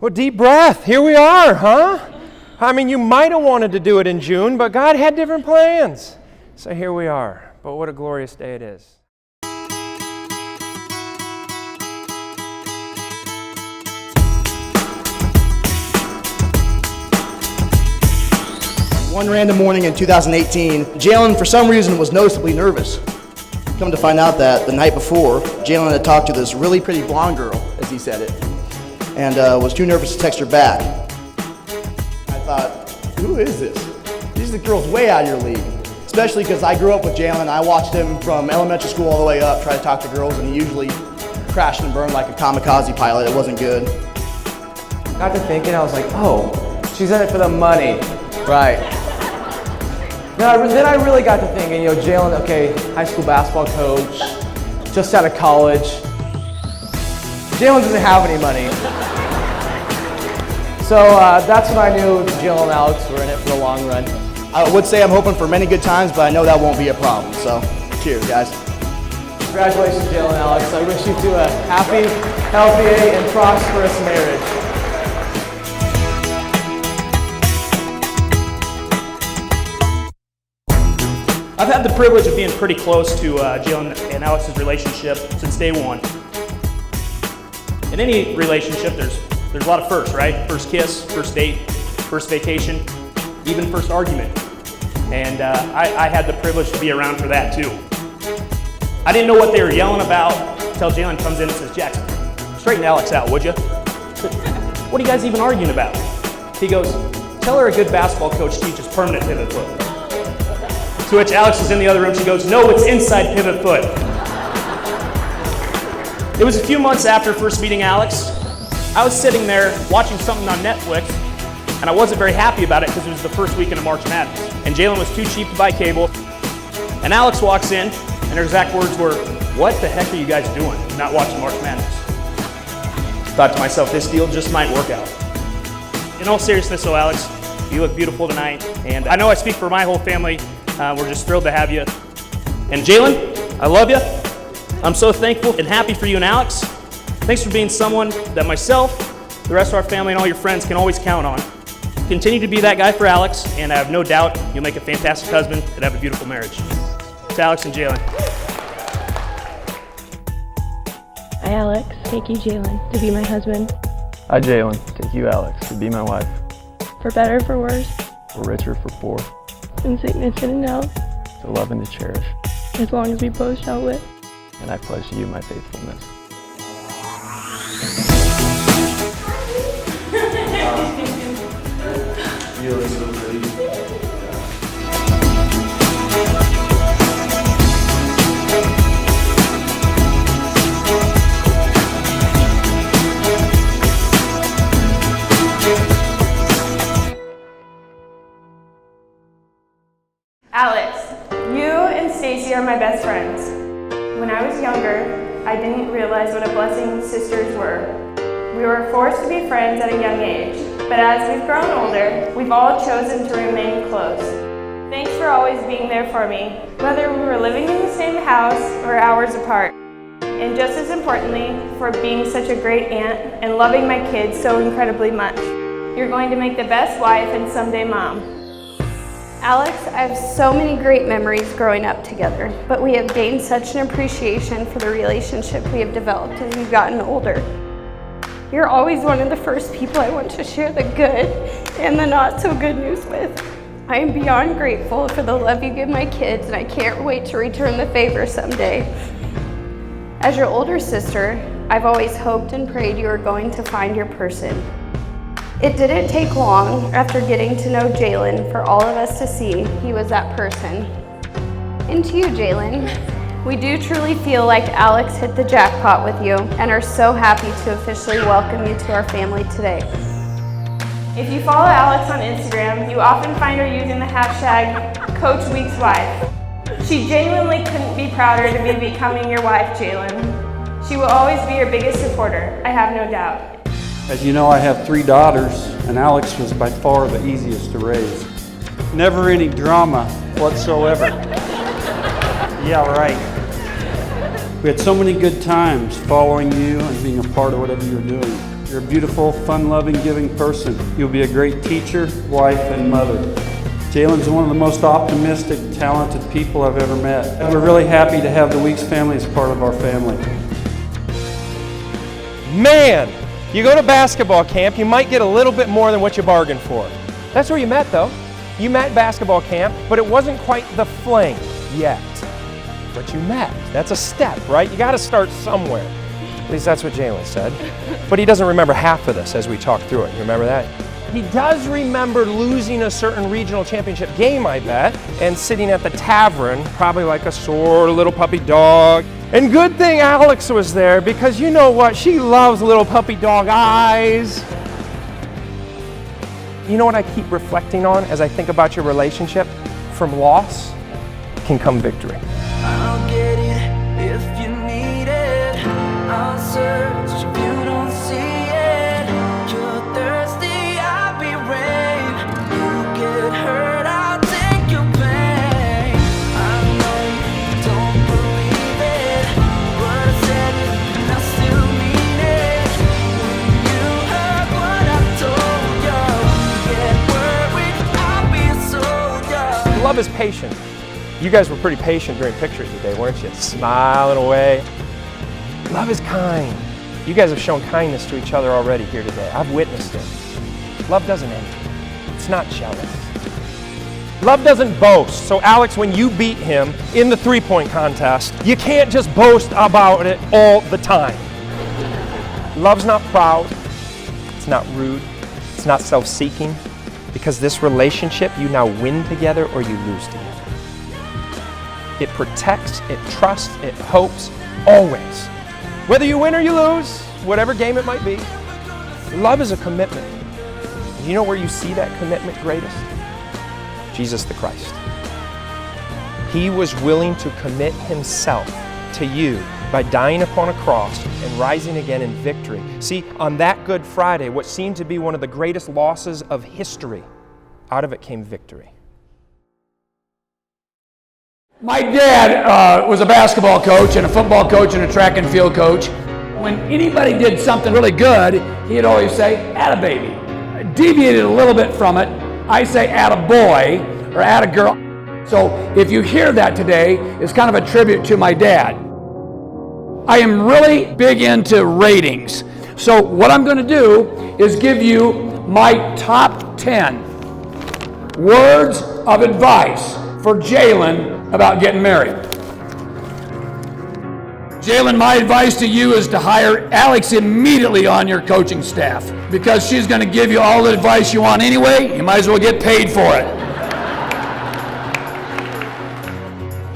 Well, deep breath. Here we are, huh? I mean, you might have wanted to do it in June, but God had different plans. So here we are. But what a glorious day it is. One random morning in 2018, Jalen, for some reason, was noticeably nervous. Come to find out that the night before, Jalen had talked to this really pretty blonde girl, as he said it, and was too nervous to text her back. I thought, who is this? These are the girls way out of your league. Especially because I grew up with Jalen. I watched him from elementary school all the way up, try to talk to girls, and he usually crashed and burned like a kamikaze pilot. It wasn't good. Got to thinking, I was like, oh, she's in it for the money. Right. Then I really got to thinking, Jalen, okay, high school basketball coach, just out of college. Jalen doesn't have any money. So that's when I knew Jalen and Alex were in it for the long run. I would say I'm hoping for many good times, but I know that won't be a problem. So, cheers, guys. Congratulations, Jalen and Alex. I wish you two a happy, healthy, and prosperous marriage. I've had the privilege of being pretty close to Jalen and Alex's relationship since day one. In any relationship, there's a lot of firsts, right? First kiss, first date, first vacation, even first argument. And I had the privilege to be around for that too. I didn't know what they were yelling about until Jalen comes in and says, Jackson, straighten Alex out, would you? What are you guys even arguing about? He goes, tell her a good basketball coach teaches permanent pivot foot. To which Alex is in the other room, she goes, no, it's inside pivot foot. It was a few months after first meeting Alex. I was sitting there watching something on Netflix, and I wasn't very happy about it because it was the first weekend of March Madness. And Jalen was too cheap to buy cable. And Alex walks in, and her exact words were, what the heck are you guys doing, not watching March Madness? Thought to myself, this deal just might work out. In all seriousness though, Alex, you look beautiful tonight, and I know I speak for my whole family. We're just thrilled to have you. And Jalen, I love you. I'm so thankful and happy for you and Alex. Thanks for being someone that myself, the rest of our family, and all your friends can always count on. Continue to be that guy for Alex, and I have no doubt you'll make a fantastic husband and have a beautiful marriage. To Alex and Jalen. I, Alex, take you, Jalen, to be my husband. I, Jalen, take you, Alex, to be my wife. For better, for worse. For richer, for poor. In sickness and in health. To love and to cherish. As long as we both shall live. And I pledge to you my faithfulness. You look so pretty. Alex, you and Stacy are my best friends. When I was younger, I didn't realize what a blessing sisters were. We were forced to be friends at a young age, but as we've grown older, we've all chosen to remain close. Thanks for always being there for me, whether we were living in the same house or hours apart. And just as importantly, for being such a great aunt and loving my kids so incredibly much. You're going to make the best wife and someday mom. Alex, I have so many great memories growing up together, but we have gained such an appreciation for the relationship we have developed as we've gotten older. You're always one of the first people I want to share the good and the not so good news with. I am beyond grateful for the love you give my kids, and I can't wait to return the favor someday. As your older sister, I've always hoped and prayed you were going to find your person. It didn't take long after getting to know Jalen for all of us to see he was that person. And to you, Jalen, we do truly feel like Alex hit the jackpot with you and are so happy to officially welcome you to our family today. If you follow Alex on Instagram, you often find her using the hashtag #CoachWeeksWife. She genuinely couldn't be prouder to be becoming your wife, Jalen. She will always be your biggest supporter, I have no doubt. As you know, I have 3 daughters, and Alex was by far the easiest to raise. Never any drama whatsoever. Yeah, right. We had so many good times following you and being a part of whatever you were doing. You're a beautiful, fun-loving, giving person. You'll be a great teacher, wife, and mother. Jalen's one of the most optimistic, talented people I've ever met. We're really happy to have the Weeks family as part of our family. Man, you go to basketball camp, you might get a little bit more than what you bargained for. That's where you met, though. You met basketball camp, but it wasn't quite the fling yet. But you met. That's a step, right? You got to start somewhere. At least that's what Jalen said. But he doesn't remember half of this as we talk through it. You remember that? He does remember losing a certain regional championship game, I bet, and sitting at the tavern, probably like a sore little puppy dog. And good thing Alex was there, because you know what? She loves little puppy dog eyes. You know what I keep reflecting on as I think about your relationship? From loss can come victory. I'll get it if you need it. I'll search if you don't see it. You're thirsty, I'll be rain. You get hurt, I'll take your pain. I know you don't believe it, but I said it and I still mean it. When you heard what I told you, get worried, I'll be a soldier. Love is patient. You guys were pretty patient during pictures today, weren't you? Smiling away. Love is kind. You guys have shown kindness to each other already here today. I've witnessed it. Love doesn't envy. It's not jealous. Love doesn't boast. So Alex, when you beat him in the three-point contest, you can't just boast about it all the time. Love's not proud. It's not rude. It's not self-seeking. Because this relationship, you now win together or you lose together. It protects, it trusts, it hopes, always. Whether you win or you lose, whatever game it might be, love is a commitment. You know where you see that commitment greatest? Jesus the Christ. He was willing to commit himself to you by dying upon a cross and rising again in victory. See, on that Good Friday, what seemed to be one of the greatest losses of history, out of it came victory. My dad was a basketball coach and a football coach and a track and field coach. When anybody did something really good, he'd always say, "Atta baby." I deviated a little bit from it. I say, "Atta boy" or "Atta girl." So if you hear that today, it's kind of a tribute to my dad. I am really big into ratings. So what I'm going to do is give you my top 10 words of advice for Jalen about getting married. Jalen, my advice to you is to hire Alex immediately on your coaching staff, because she's going to give you all the advice you want anyway. You might as well get paid for it.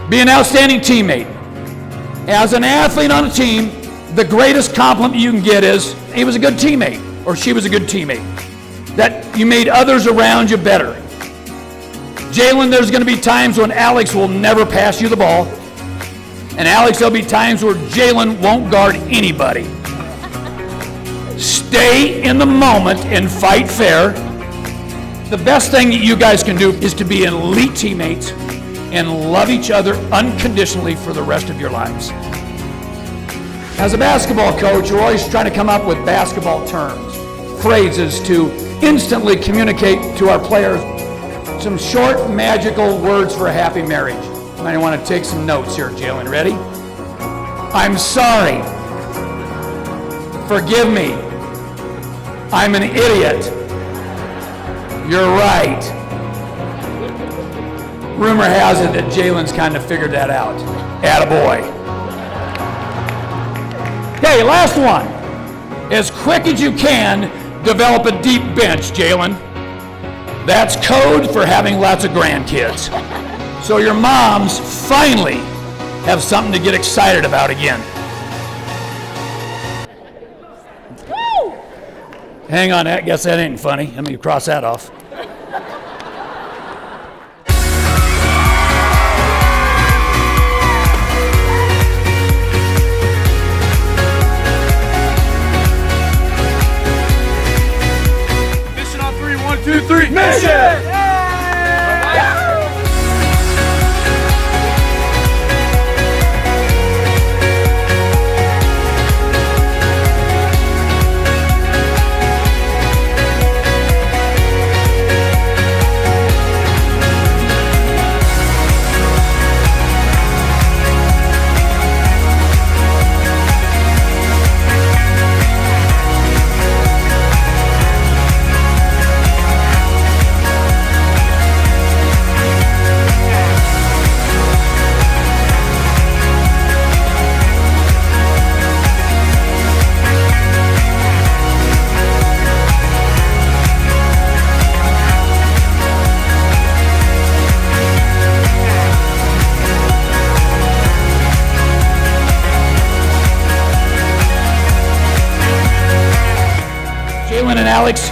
Be an outstanding teammate. As an athlete on a team, the greatest compliment you can get is, he was a good teammate, or she was a good teammate. That you made others around you better. Jalen, there's going to be times when Alex will never pass you the ball. And Alex, there'll be times where Jalen won't guard anybody. Stay in the moment and fight fair. The best thing that you guys can do is to be elite teammates and love each other unconditionally for the rest of your lives. As a basketball coach, we're always trying to come up with basketball terms, phrases to instantly communicate to our players some short, magical words for a happy marriage. I want to take some notes here, Jalen. Ready? I'm sorry. Forgive me. I'm an idiot. You're right. Rumor has it that Jalen's kind of figured that out. Attaboy. Okay, last one. As quick as you can, develop a deep bench, Jalen. That's code for having lots of grandkids. So your moms finally have something to get excited about again. Woo! Hang on, I guess that ain't funny. Let me cross that off. Mission on 3, 1, 2, 3. Mission! Alex,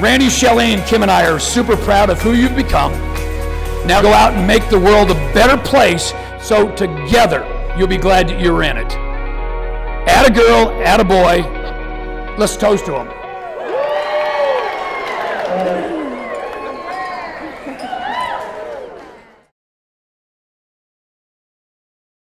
Randy, Shelley, and Kim and I are super proud of who you've become. Now go out and make the world a better place, so together you'll be glad that you're in it. Atta girl, atta boy. Let's toast to them.